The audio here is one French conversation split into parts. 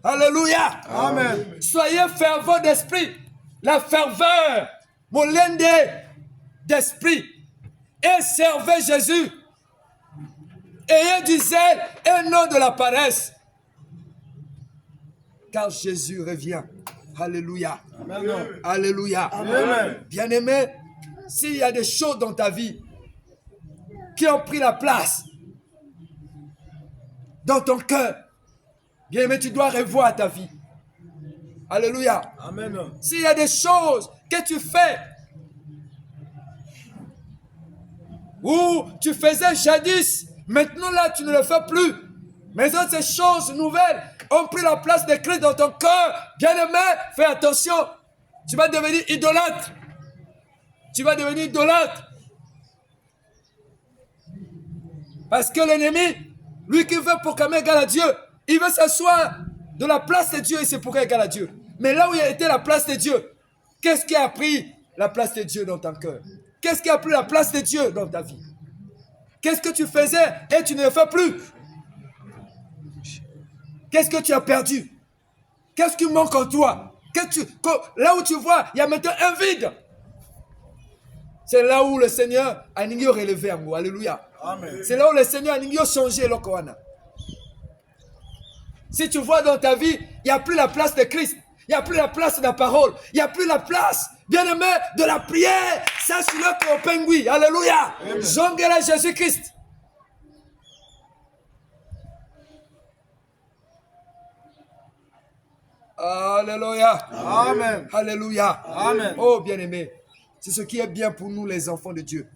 Alléluia. Amen. Soyez fervents d'esprit. La ferveur, mon lende d'esprit. Et servez Jésus. Ayez du zèle et non de la paresse. Car Jésus revient. Alléluia. Amen. Alléluia. Amen. Bien-aimé, s'il y a des choses dans ta vie qui ont pris la place dans ton cœur, bien-aimé, tu dois revoir ta vie. Alléluia. Amen. S'il y a des choses que tu fais ou tu faisais jadis, maintenant là tu ne le fais plus. Mais ces choses nouvelles ont pris la place de Christ dans ton cœur. Bien-aimé, fais attention. Tu vas devenir idolâtre. Tu vas devenir idolâtre. Parce que l'ennemi, lui qui veut proclamer égal à Dieu, il veut s'asseoir de la place de Dieu et c'est pour égal à Dieu. Mais là où il a été la place de Dieu, qu'est-ce qui a pris la place de Dieu dans ton cœur? Qu'est-ce qui a pris la place de Dieu dans ta vie? Qu'est-ce que tu faisais et tu ne le fais plus? Qu'est-ce que tu as perdu? Qu'est-ce qui manque en toi? Là où tu vois, il y a maintenant un vide. C'est là où le Seigneur a relevé en vous. Alléluia. Amen. C'est là où le Seigneur a changé l'okoana. Si tu vois dans ta vie, il n'y a plus la place de Christ. Il n'y a plus la place de la parole. Il n'y a plus la place, bien-aimé, de la prière. Ça, c'est le pengui. Alléluia. Jongela Jésus-Christ. Alléluia. Amen. Alléluia. Amen. Oh, bien-aimé, c'est ce qui est bien pour nous, les enfants de Dieu.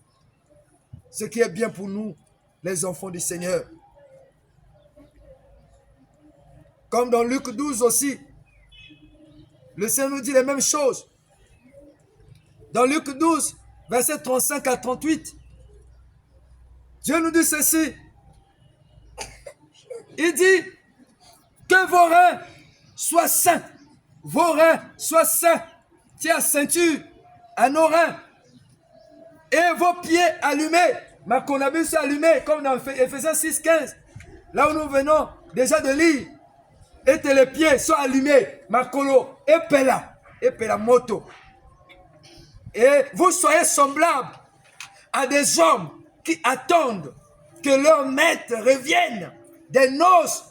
Ce qui est bien pour nous, les enfants du Seigneur. Comme dans Luc 12 aussi, le Seigneur nous dit les mêmes choses. Dans Luc 12, versets 35 à 38, Dieu nous dit ceci. Il dit que vos reins soient saints. Vos reins soient saints. Tiens, ceinture à nos reins. Et vos pieds allumés. Ma conabus allumé, comme dans Ephésiens 6, 15. Là où nous venons déjà de lire. Et les pieds sont allumés. Ma colo, epela moto. Et vous soyez semblables à des hommes qui attendent que leur maître revienne des noces.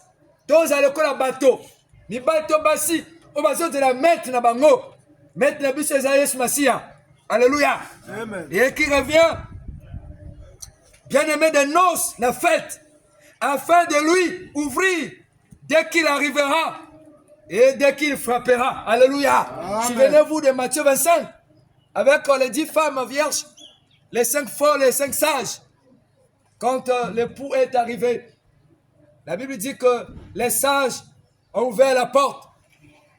Tous à l'école à bateau. Ni bateau basi. Au bateau de la maître na bango. Maître na biso Esaïe Massia. Alléluia. Amen. Et qui revient, bien-aimé des noces, la fête, afin de lui ouvrir dès qu'il arrivera et dès qu'il frappera. Alléluia. Souvenez-vous de Matthieu 25, avec les 10 femmes vierges, les 5 folles, les 5 sages. Quand l'époux est arrivé, la Bible dit que les sages ont ouvert la porte.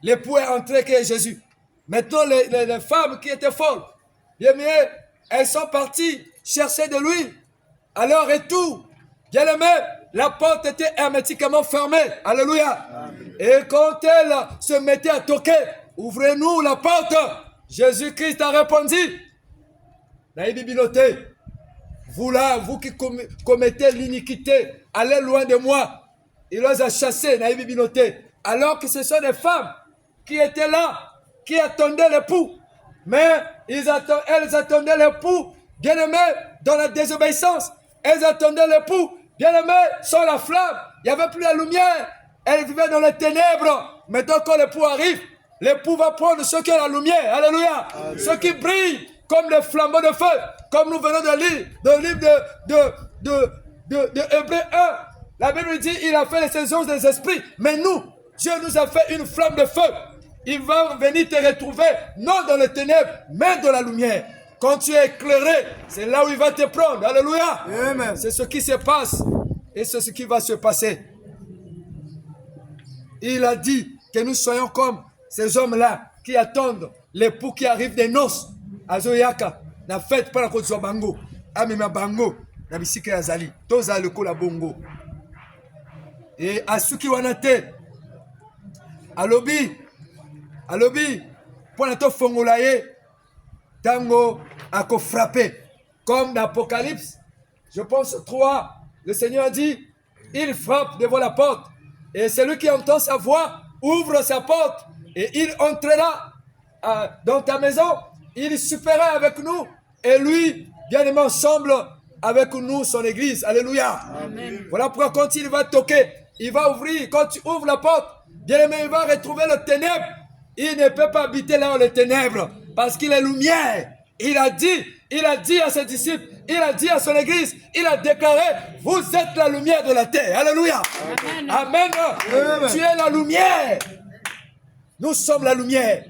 L'époux est entré, qui est Jésus. Maintenant, les femmes qui étaient folles, bien mieux, elles sont parties chercher de lui. À leur retour, bien aimé, la porte était hermétiquement fermée. Alléluia. Amen. Et quand elle se mettait à toquer, ouvrez-nous la porte. Jésus-Christ a répondu. Vous là, vous qui commettez l'iniquité, allez loin de moi. Il les a chassés. Alors que ce sont des femmes qui étaient là, qui attendaient l'époux. Mais elles attendaient l'époux, bien aimé, dans la désobéissance. Elles attendaient l'époux, bien aimé, sans la flamme. Il n'y avait plus la lumière. Elles vivaient dans les ténèbres. Maintenant, quand l'époux arrive, l'époux va prendre ceux qui ont la lumière. Alléluia. Alléluia. Ceux qui brillent comme des flambeaux de feu. Comme nous venons de lire dans le livre de Hébreux 1. La Bible dit il a fait les saisons des esprits. Mais nous, Dieu nous a fait une flamme de feu. Il va venir te retrouver, non dans les ténèbres, mais dans la lumière. Quand tu es éclairé, c'est là où il va te prendre. Alléluia. Amen. C'est ce qui se passe et c'est ce qui va se passer. Il a dit que nous soyons comme ces hommes-là qui attendent l'époux qui arrive des noces. Azoyaka, na fête pour la côte de Bango. Amima Bango, na bisike Azali. Toza le kola bongo. Et à ceux qui wanate, Alobi, pour la fongolaye, tango a frappé. Comme dans l'Apocalypse, je pense 3, le Seigneur dit, il frappe devant la porte. Et celui qui entend sa voix ouvre sa porte et il entrera dans ta maison. Il soupera avec nous et lui, bien-aimé, ensemble avec nous, son église. Alléluia. Amen. Voilà pourquoi quand il va toquer, il va ouvrir. Quand tu ouvres la porte, bien-aimé, il va retrouver le ténèbre. Il ne peut pas habiter là où les ténèbres parce qu'il est lumière. Il a dit à ses disciples, il a dit à son église, il a déclaré, vous êtes la lumière de la terre. Alléluia. Amen. Amen. Amen. Tu es la lumière. Nous sommes la lumière.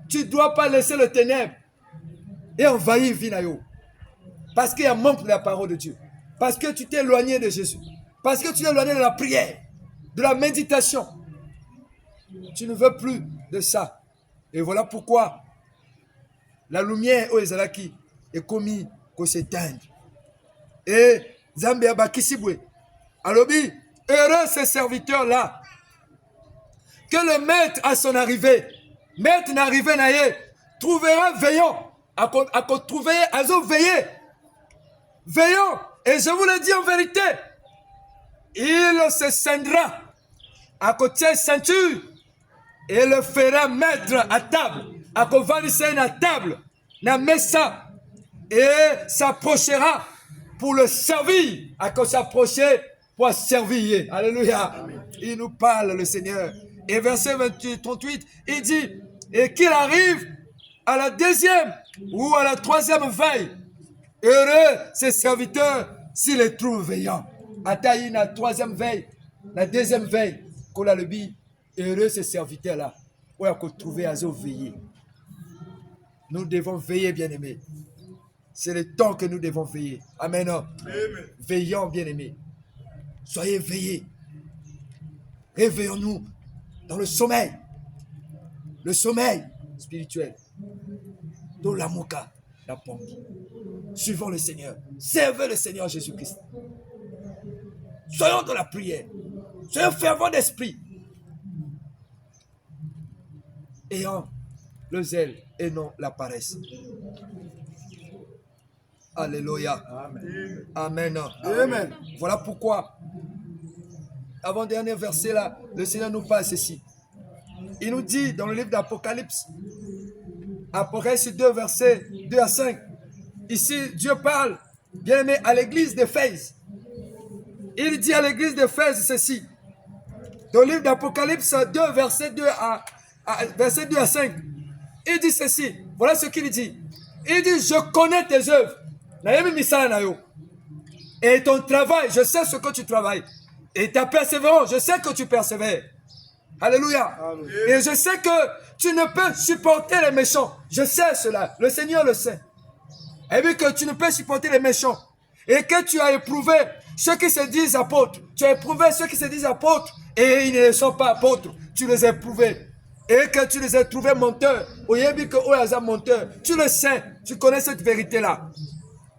Tu ne dois pas laisser le ténèbre et envahir Vinayo. Parce qu'il y a manque de la parole de Dieu. Parce que tu t'es éloigné de Jésus. Parce que tu t'es éloigné de la prière, de la méditation. Tu ne veux plus de ça. Et voilà pourquoi la lumière au Ezalaki est commis qu'on s'éteigne. Et Zambia Bakisibwe. Alobi, heureux ces serviteurs-là. Que le maître à son arrivée, maître n'arrivé naïe, trouvera veillant. À trouver, à veiller. Veillant. Et je vous le dis en vérité, il se scindra à côté de ceinture et le fera mettre à table. À côté à table, na messa et s'approchera pour le servir. À côté s'approcher pour servir. Alléluia. Amen. Il nous parle, le Seigneur. Et verset 38, il dit, et qu'il arrive à la deuxième ou à la troisième veille, heureux ces serviteurs s'ils les trouvent veillants. Ataï la troisième veille, la deuxième veille, qu'on a le dit, heureux ces serviteurs-là, où on peut trouver à veiller. Nous devons veiller, bien-aimés. C'est le temps que nous devons veiller. Amen. Amen. Veillons, bien-aimés. Soyez veillés. Réveillons-nous dans le sommeil spirituel. Dans l'amour, la pompe. Suivons le Seigneur. Servez le Seigneur Jésus-Christ. Soyons dans la prière. Soyons fervents d'esprit. Ayant le zèle et non la paresse. Alléluia. Amen. Amen. Amen. Voilà pourquoi, avant-dernier verset là, le Seigneur nous parle ceci. Il nous dit dans le livre d'Apocalypse, Apocalypse 2, versets 2 à 5. Ici, Dieu parle, bien aimé, à l'église d'Éphèse. Il dit à l'église d'Éphèse ceci. Dans le livre d'Apocalypse 2, verset 2 à 5. Il dit ceci. Voilà ce qu'il dit. Il dit, je connais tes œuvres. Et ton travail, je sais ce que tu travailles. Et ta persévérance, je sais que tu persévères. Alléluia. Amen. Et je sais que tu ne peux supporter les méchants. Je sais cela. Le Seigneur le sait. Et vu que tu ne peux supporter les méchants. Et que tu as éprouvé ceux qui se disent apôtres. Tu as éprouvé ceux qui se disent apôtres. Et ils ne sont pas apôtres. Tu les as éprouvés. Et que tu les as trouvés menteurs. Tu le sais. Tu connais cette vérité-là.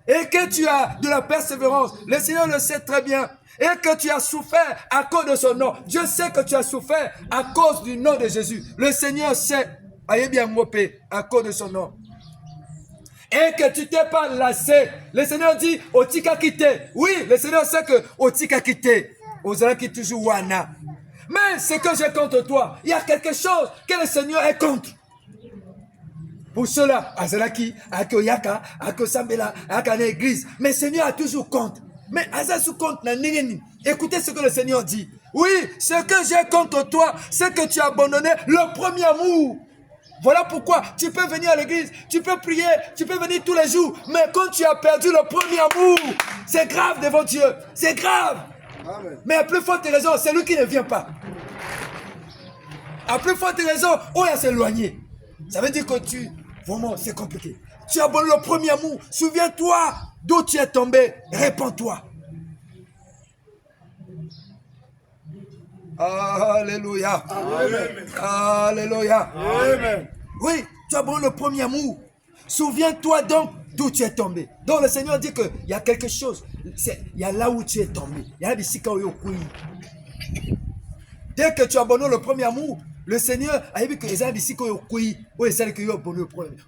Et que tu as de la persévérance. Le Seigneur le sait très bien. Et que tu as souffert à cause de son nom. Dieu sait que tu as souffert à cause du nom de Jésus. Le Seigneur sait, à cause de son nom. Et que tu t'es pas lassé. Le Seigneur dit, Otika quitté. Oui, le Seigneur sait que Otika quitté. Osera qui toujours wana. Mais ce que j'ai contre toi, il y a quelque chose que le Seigneur est contre. Pour cela, Azalaki, Akoyaka, Akosambela, Akane église. Mais le Seigneur a toujours contre. Mais Azasu compte na ningeni. Écoutez ce que le Seigneur dit. Oui, ce que j'ai contre toi, c'est que tu as abandonné le premier amour. Voilà pourquoi tu peux venir à l'église, tu peux prier, tu peux venir tous les jours. Mais quand tu as perdu le premier amour, c'est grave devant Dieu. C'est grave. Amen. Mais à plus forte raison, c'est lui qui ne vient pas. À plus forte raison, on va s'éloigner. Ça veut dire que vraiment, c'est compliqué. Tu as abandonné le premier amour. Souviens-toi d'où tu es tombé. Répands-toi. Alléluia. Amen. Alléluia. Amen. Oui, tu as abandonné le premier amour. Souviens-toi donc d'où tu es tombé. Donc le Seigneur dit qu'il y a quelque chose. Il y a là où tu es tombé. Il y a dès que tu abandonnes le premier amour, le Seigneur a dit que les gens ici,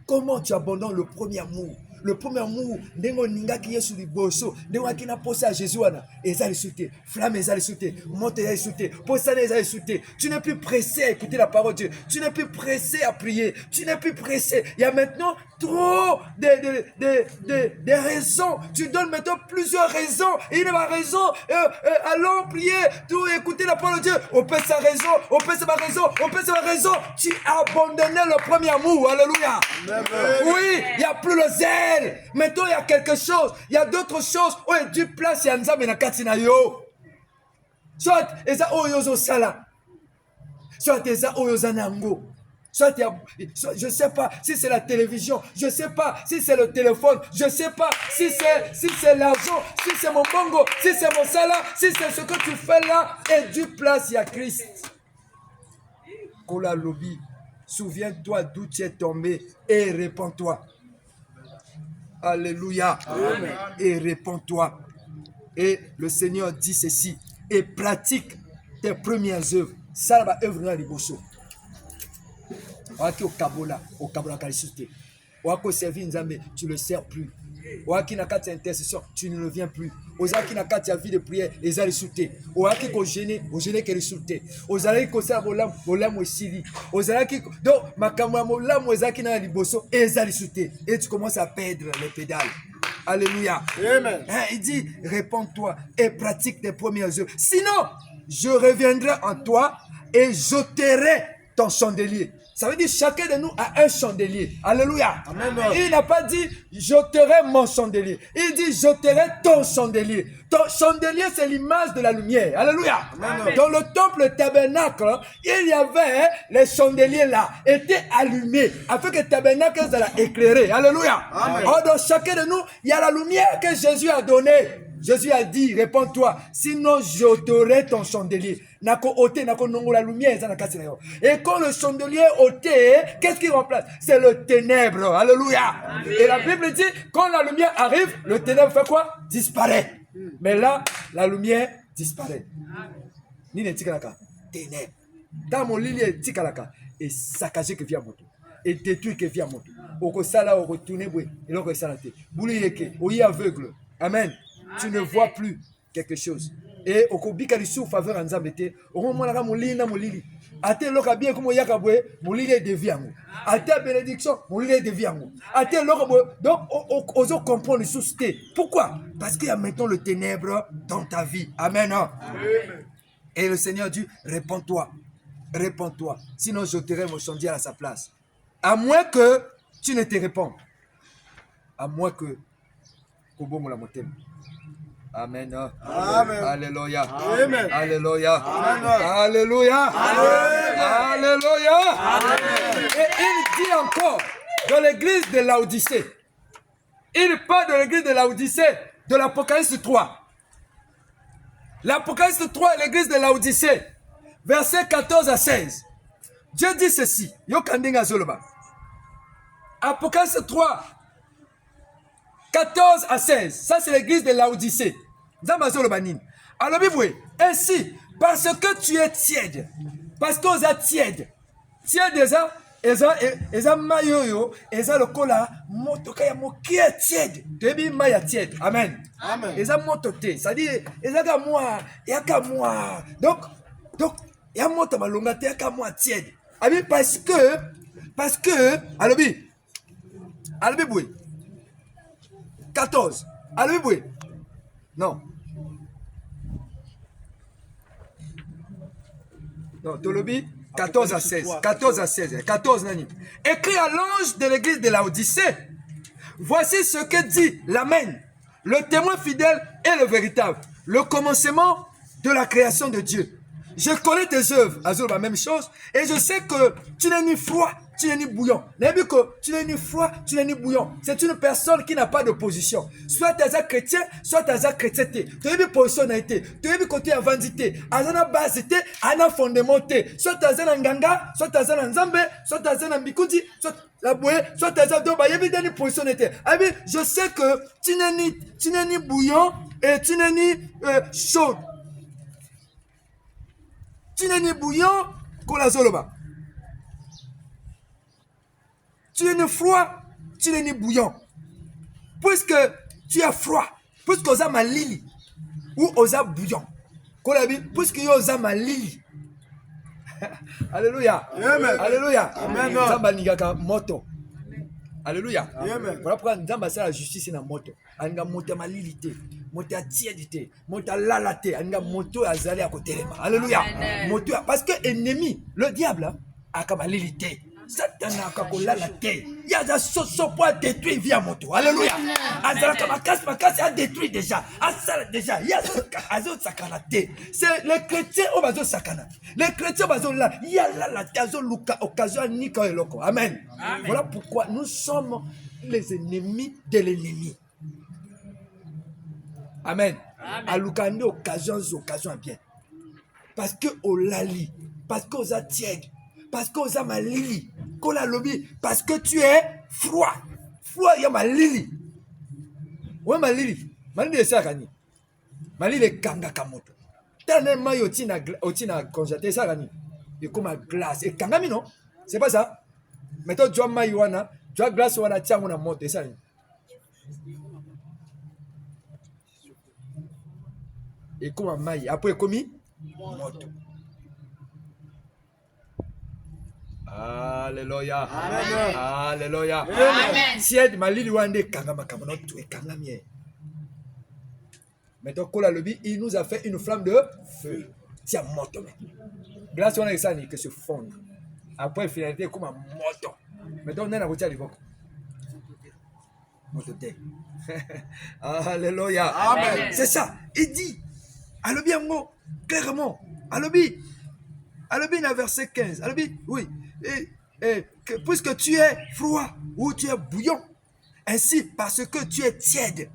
comment tu abandonnes le premier amour? Le premier amour, ndengo ningaki Yesu liboso, ndengo akina posa à Jésus wana, ezali sauté, flamme ezali sauté, monte ezali sauté, posane ezali sauté. Tu n'es plus pressé à écouter la parole de Dieu, tu n'es plus pressé à prier, tu n'es plus pressé. Il y a maintenant trop de raisons. Tu donnes maintenant plusieurs raisons. Et il y a raison. Allons prier, tout écouter la parole de Dieu. On peut sa raison, on peut sa raison, on peut sa raison. Tu as abandonné le premier amour. Alléluia. Oui, il n'y a plus le zèle. Maintenant, il y a quelque chose. Il y a d'autres choses. Oh, il y a du place. Il y a nzambe na katina yo. Soit, eza oyozo sala. Soit, eza oyozo nango. Soit, je ne sais pas si c'est la télévision, je ne sais pas si c'est le téléphone, je ne sais pas si c'est l'argent, si c'est mon bongo, si c'est mon salaire, si c'est ce que tu fais là, et du place, il y a Christ. Kola Lobi, souviens-toi d'où tu es tombé et répands-toi. Alléluia. Amen. Et répands-toi. Et le Seigneur dit ceci, et pratique tes premières œuvres. Ça va œuvre dans les bossos. Au Kabola Kalisute. Oako servir Nzambe, tu ne le sers plus. Oaki nakati intercession, tu ne le viens plus. Ozaki nakati vie de prière, les ali souté. Oaki ko gêner que souté. Ozalaki ko sala bolam osili. Ozalaki donc makamwa molam ozaki na liboso, ezali souté. Et tu commences à perdre les pédales. Alléluia. Amen. Il dit, répands-toi et pratique tes premières œuvres. Sinon, je reviendrai en toi et j'ôterai ton chandelier. Ça veut dire chacun de nous a un chandelier. Alléluia. Amen. Il n'a pas dit j'ôterai mon chandelier. Il dit j'ôterai ton chandelier. Ton chandelier, c'est l'image de la lumière. Alléluia. Amen. Dans le temple, le tabernacle, il y avait les chandeliers là, étaient allumés afin que le tabernacle soit éclairé. Alléluia. Amen. Or, dans chacun de nous, il y a la lumière que Jésus a donnée. Jésus a dit, réponds-toi, sinon j'ôterai ton chandelier. Nako ôté, nako nongo la lumière. Et quand le chandelier est ôté, qu'est-ce qui remplace? C'est le ténèbre. Alléluia. Amen. Et la Bible dit, quand la lumière arrive, le ténèbre fait quoi? Disparaît. Mais là, la lumière disparaît. Nine tikalaka, ténèbre. Dans mon lit, tikalaka, et saccagé que vient moto. Et détruit que vient moto. Oko sala, oko tourne, et l'oko salate. Bouli yeke, oyi aveugle. Amen. Tu ne vois plus quelque chose. Et au Kobika du sous faveur en Zambété, au moment où on lit na molili. Ate loka bien comme yakabwe, molili devient. Ate bénédiction, molili devient. Ate loka donc oso comprendre sous sté. Pourquoi? Parce qu'il y a maintenant le ténèbre dans ta vie. Amen. Amen. Et le Seigneur dit, répands-toi. Répands-toi. Sinon j'ôterai mon chandelier à sa place. À moins que tu ne te répands. À moins que Kobo mola motem. Amen. Amen. Alléluia. Amen. Alléluia. Amen. Alléluia. Amen. Alléluia. Amen. Et il dit encore dans l'église de Laodicée. Il parle de l'église de Laodicée de l'Apocalypse 3. L'Apocalypse 3 est l'église de Laodicée. Versets 14 à 16. Dieu dit ceci. Yokandinga zoloba. Apocalypse 3. 14 à 16. Ça, c'est l'église de Laodicée. Alors, ainsi, parce que tu es tiède, parce que tu es tiède, eza mayoyo, eza lokola, motoka ya moki tiède, tebi maya tiède. Amen. Amen. Eza motote, c'est-à-dire, eza ka moi, yaka moi. Donc, ya moto malonga te yaka moi tiède. Amen, parce que, alobi, boué. 14. Allez, oui. Non. Non, Tolobi, 14 à 16. 14 à 16. 14, Nani. Écrit à l'ange de l'église de Laodicée. Voici ce que dit l'Amen, le témoin fidèle et le véritable, le commencement de la création de Dieu. Je connais tes œuvres, Azul, la même chose, et je sais que tu n'es ni froid, tu n'es ni bouillant. Tu n'es ni froid, tu n'es ni bouillant. C'est une personne qui n'a pas de position. Soit tu es chrétien, soit tu es chrétien. Tu as une position, tu as une côté avandité, azana basité, ana fondement. Soit tu es un nganga, soit tu es un nzambe, soit tu es un mbikundi, soit la bouée, soit tu es un doba. Il y a une position. Je sais que tu n'es ni bouillant et tu n'es ni chaud. Tu n'es ni bouillant qu'on la zoloba. Tu n'es ni froid, tu n'es ni bouillant. puisque tu es froid, puisque tu as malili, ou tu as bouillon, puisque tu as malili. Alléluia. Amen. Alléluia. Amen. Nzamba ningaka moto. Alléluia. Amen. Voilà pourquoi Nzamba sala la justice na moto. Anga moto malili te, moto tiède te, moto lala te, anga moto azali à côté. Alléluia. Moto parce que ennemi, le diable a comme malili te. Satan a comme lala te. Il y a des choses pour détruire via moto. Alléluia. Azala comme ma casse a détruit déjà. Azala déjà. Il y a azot sakana te. C'est les chrétiens au bazo sakana. Les chrétiens au bazo là. Il y a là la tazo luka occasion nika eloko. Amen. Voilà pourquoi nous sommes les ennemis de l'ennemi. Amen. À l'occasion, occasion bien. Parce que au lali, parce que aux tiède, parce que aux malili, qu'on a lobby, parce que tu es froid. Froid, il y a malili. Ouais, malili. Malili est ça, Gani. Malili est kanga kamoto. Tellement yotina congélaté ça, Gani. Il comme glace. Et kangami, non? C'est pas ça? Mais toi, tu as maïwana, tu as glace, wana tiens, on a monté ça. Et comme un maï, après commis moto. Alléluia. Amen. Alléluia. Amen. Si elle m'a dit wande kangama kamano tu es kangamie. Maintenant kola lobi, il nous a fait une flamme de feu. Tiens moto mais. Glace on a ça ni que se fondre. Après finalité comme un moto. Maintenant on est à voiture l'époque. Moto té. Alléluia. Amen. C'est ça. Il dit Alobi Ango, clairement. Alobi dans verset 15. Alobi, oui. Puisque tu es froid ou tu es bouillon, ainsi parce que tu es tiède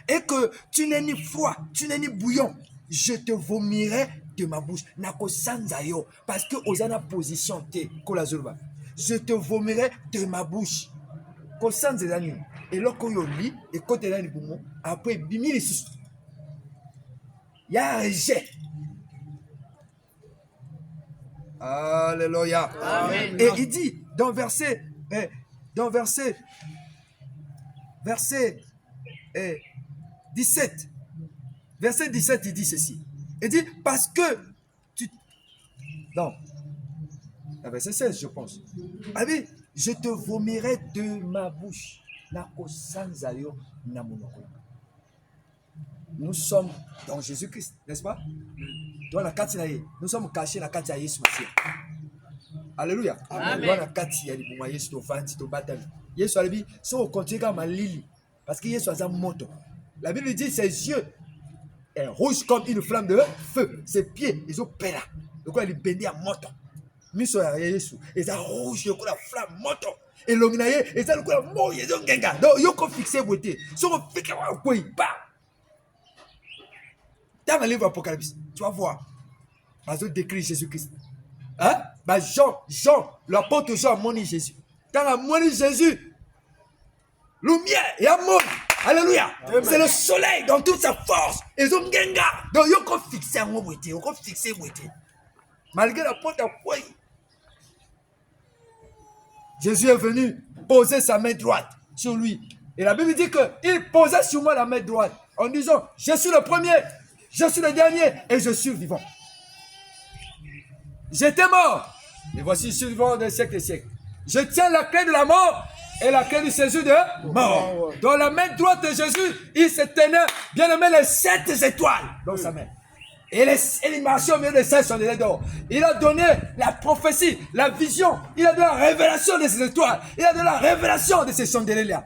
et que tu n'es ni froid, tu n'es ni bouillon, je te vomirai de ma bouche. Nako sanzayo, parce que osana position te, kolazulba. Je te vomirai de ma bouche. Ko sanzezani. Et lorsqu'on lit, et quand elle a une boumon, après bimi les sous. Il y a un rejet. Alléluia. Amen. Et il dit dans verset 17, verset 17, il dit ceci. Il dit parce que tu... Non. Verset 16, je pense. Ah oui, je te vomirai de ma bouche. Nous sommes dans Jésus-Christ, n'est-ce pas? Dans la carte, nous sommes cachés dans la carte de Jésus. Alléluia. Dans la carte, il y a des moments, il y a des ventes, des batailles. Jésus a dit, si on continue à lili, parce que Jésus a un moto. La Bible dit, ses yeux est rouge comme une flamme de feu. Ses pieds, ils ont péla. Donc, il est béni à moto. Miso ya Jésus, ils ont rouge, comme la flamme moto. Et l'ongnaye, ils ont le mot, ils ont genga. Donc, ils ont fixé beauté. Si on fixe quoi, il part. Dans le livre Apocalypse, tu vas voir. Ils ont décrit Jésus-Christ. Hein? Bah Jean, l'apôtre Jean a moni Jésus. Quand a moni Jésus, lumière et amour. Alléluia. C'est le soleil dans toute sa force. Ils ont genga. Donc, ils ont fixé un mot beauté. Ils ont fixé beauté. Malgré la porte à quoi Jésus est venu poser sa main droite sur lui. Et la Bible dit qu'il posait sur moi la main droite en disant, je suis le premier, je suis le dernier et je suis vivant. J'étais mort et voici je suis vivant des siècles et siècles. Je tiens la clé de la mort et la clé du séjour de mort. Dans la main droite de Jésus, il se tenait bien aimé les 7 étoiles dans sa main. Et les marchés au milieu des 7 chandeliers d'or. Il a donné la prophétie, la vision. Il a donné la révélation de ces étoiles. Il a donné la révélation de ces chandeliers-là.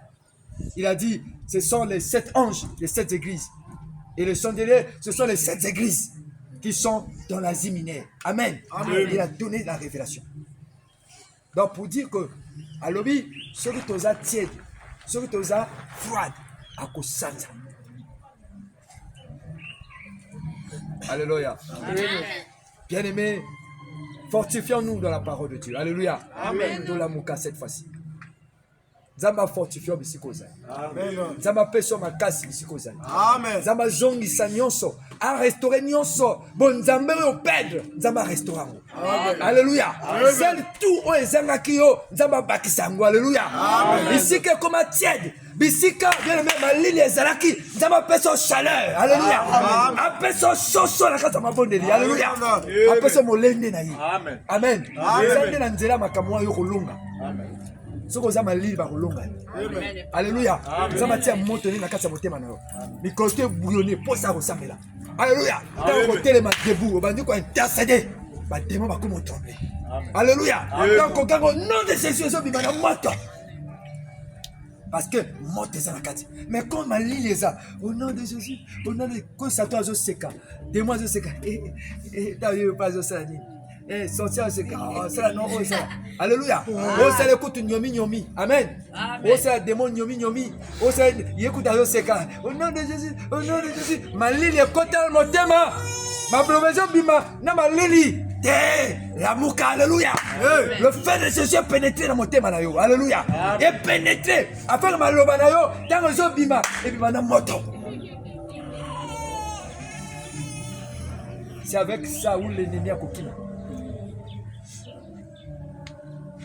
Il a dit, ce sont les 7 anges, les 7 églises. Et les chandeliers, ce sont les 7 églises qui sont dans l'Asie mineure. Amen. Amen. Il a donné la révélation. Donc pour dire que, à l'objet, ceux qui t'osent tiède, ceux qui t'osent froide, à cause de ça. Alléluia. Bien-aimés, fortifions-nous dans la parole de Dieu. Alléluia. Amen. Dans la mouka cette fois-ci. Zamba fortifions bisikoza. Amen. Zamba peso makasi bisikoza. Amen. Zamba zongi sa nyonso. A restaurer nyonso. Bon zamba yo perdre. Zamba restaurer. Amen. Alléluia. C'est tout o ezanga kiyo. Zamba bakisango. Alléluia. Amen. Ici que comme tiède. bisika bien aimé malili ezalaki nzambe apesa chaleur alléluia apesa soso na kati ya mabondeli alléluia apesa molende na ye amen eza nde na nzela makambo oyo kolonga soki oza malili bakolonga alléluia nzambe atia moto nde na kati ya motema na yo mikolo te ebuyone mposa kosambela alléluia ntango kotelema debu obandi kointercede bademo bakoma otrompe alléluia ntango kokanga au nom de jésus ezobima na moto parce que moto eza na kati mais comme malili eza au nom de jésus au nom de kosato azoseka demo azoseka tayo pa azosala nini sorti azoseka osala non osala alléluia osala ekutu nyomi amen osala demo nyomi osala yekuta azoseka au nom de jésus malili ekota na motema mablomo ezobima na malili la mouka, alléluia. Le fait de Jésus est pénétré dans mon thème, alléluia. Et pénétré, afin que ma loba na yo, dans le jour bima, et bima na moto. C'est avec ça où l'ennemi a coquille.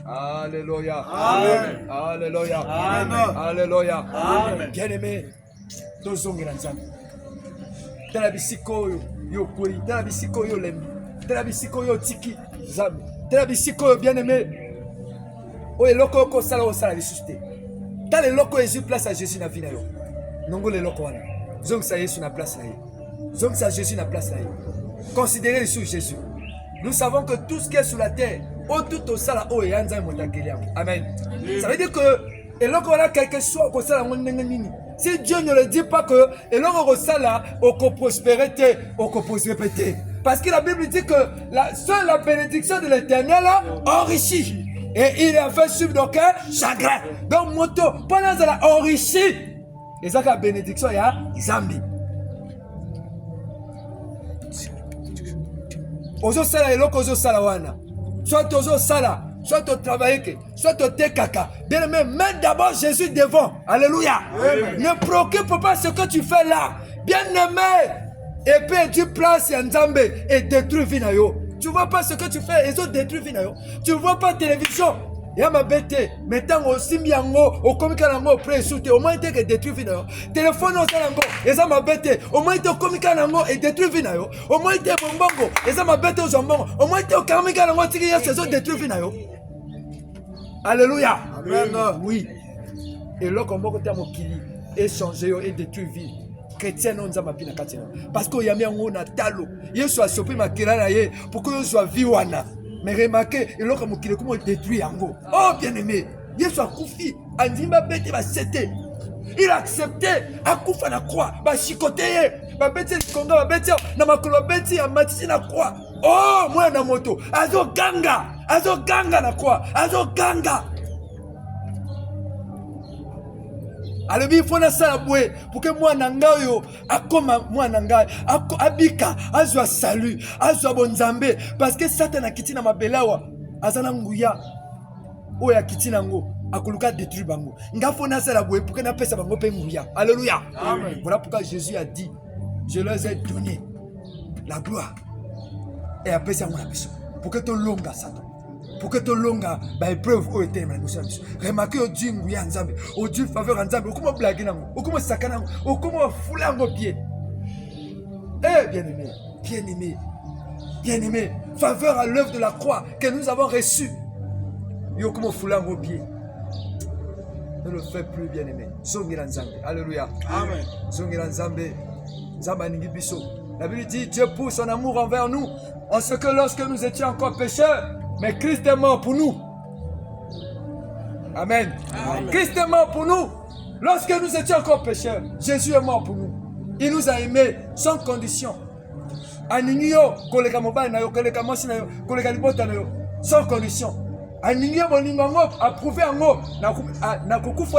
Alléluia. Amen. Alléluia. Amen. Alléluia. Amen. Bien-aimé, tous ont grand sang. Dans la bisiko yo koi, dans la bisiko yo lembi. Tela bisiko yo tiki zambi tela bisiko yo bien aimé o eloko ko sala o sala lisuste tala eloko Jésus place à Jésus na vie na yo nongo le loko wana zongi sa Jésus na place na ye zongi sa Jésus na place na ye considérez sur Jésus. Nous savons que tout ce qui est sur la terre o tout au sala o yanza motakeli amen. Ça veut dire que eloko wana quelque chose ko sala ngondenge nini. Si Dieu ne le dit pas que eloko ko sala o ko prospérité o ko prospérité. Parce que la Bible dit que seule la bénédiction de l'Éternel enrichit. Et il a fait suivre d'aucun chagrin. Donc, moto, pendant que la enrichi, et ça, la bénédiction, il y a Zambi. Ozo sala eloko ozo sala wana. Soit ozo sala, soit au travail, soit au tekaka. Bien aimé, mets d'abord Jésus devant. Alléluia. Ne préoccupe pas ce que tu fais là. Bien aimé. Et puis tu places Nzambe et détruis Vinayo. Tu vois pas ce que tu fais, ils ont détruit Vinayo. Tu vois pas télévision. Il y a ma bête. Maintenant aussi miango, au comicanango, près souté, au moins que détruit Vinayo. Téléphone au salango, ils ont ma bête. Au moins que comicanango et détruit Vinayo. Au moins que bombongo, ils ont ma bête au jambon. Au moins que comicanango, ils ont détruit Vinayo. Alléluia. Amen. Oui. Et là, comme on a échangé et détruit vie. Chrétien non nzamba pina katina parce que yami yango na talo yesu a sopi makila na ye pour que yesu a viwana mais remarquez et l'autre mokile comment détruit yango oh bien aimé yesu a koufi andimba bete ba sete il a accepté a koufa na croix ba chicoté ba bete konga ba bete na makolo bete ya matisi na croix oh moi na moto azo ganga na croix azo ganga. Alors il faut ça pour que moi nangayo akoma moi nangayo abika azwa salut azwa bonzambe parce que Satan a kiti na mabelawa azana nguya oya kiti nango akoluka détruire bango ngafo na sala boye pour que na pesa bango pe nguya alléluia amen. Voilà pourquoi Jésus a dit je leur ai donné la gloire et après ça on a besoin pour que tu longa Satan. Pour que tu longa, épreuve au thème. Remarquez au Dieu nguya nzambe, au Dieu faveur nzambe, au comment blaguer nango, au comment sakana, au comment fouler en pied. Eh bien aimé, faveur à l'œuvre de la croix que nous avons reçue. Yo comment fouler en pied. Ne le fais plus bien aimé. Zongira nzambe. Alléluia. Amen. Zongira nzambe. Nzamba ningi biso. La Bible dit Dieu pousse son amour envers nous en ce que lorsque nous étions encore pécheurs, mais Christ est mort pour nous. Amen. Amen. Christ est mort pour nous. Lorsque nous étions encore pécheurs, Jésus est mort pour nous. Il nous a aimés sans condition. Sans condition. Approuvé en haut.